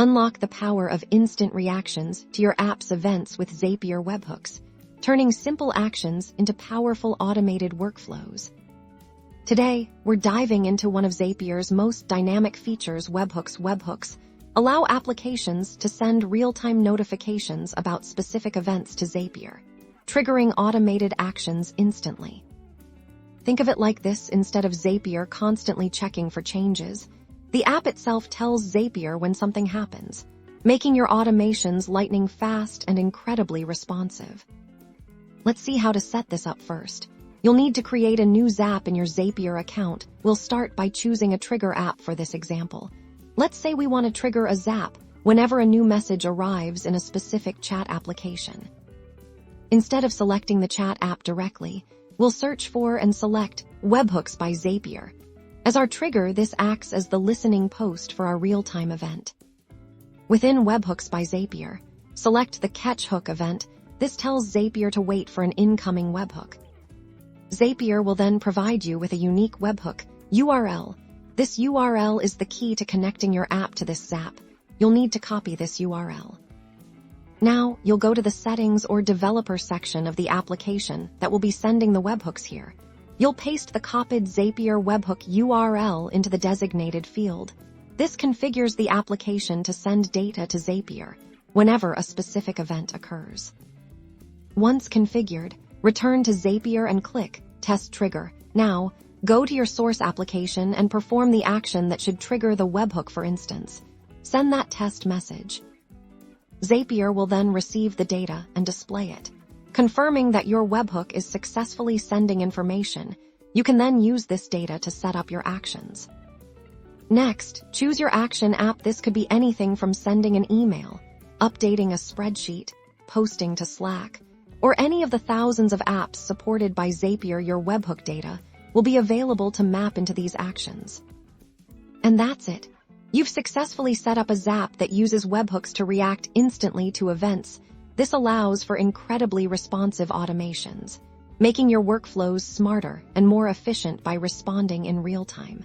Unlock the power of instant reactions to your app's events with Zapier webhooks, turning simple actions into powerful automated workflows. Today, we're diving into one of Zapier's most dynamic features, webhooks. Webhooks allow applications to send real-time notifications about specific events to Zapier, triggering automated actions instantly. Think of it like this: instead of Zapier constantly checking for changes, the app itself tells Zapier when something happens, making your automations lightning fast and incredibly responsive. Let's see how to set this up first. You'll need to create a new Zap in your Zapier account. We'll start by choosing a trigger app for this example. Let's say we want to trigger a Zap whenever a new message arrives in a specific chat application. Instead of selecting the chat app directly, we'll search for and select Webhooks by Zapier. As our trigger, this acts as the listening post for our real-time event. Within Webhooks by Zapier, select the Catch Hook event. This tells Zapier to wait for an incoming webhook. Zapier will then provide you with a unique webhook URL. This URL is the key to connecting your app to this Zap. You'll need to copy this URL. Now, you'll go to the Settings or Developer section of the application that will be sending the webhooks here. You'll paste the copied Zapier webhook URL into the designated field. This configures the application to send data to Zapier whenever a specific event occurs. Once configured, return to Zapier and click Test Trigger. Now, go to your source application and perform the action that should trigger the webhook. For instance, send that test message. Zapier will then receive the data and display it, confirming that your webhook is successfully sending information. You can then use this data to set up your actions. Next, choose your action app. This could be anything from sending an email, updating a spreadsheet, posting to Slack, or any of the thousands of apps supported by Zapier. Your webhook data will be available to map into these actions. And that's it. You've successfully set up a Zap that uses webhooks to react instantly to events. This allows for incredibly responsive automations, making your workflows smarter and more efficient by responding in real time.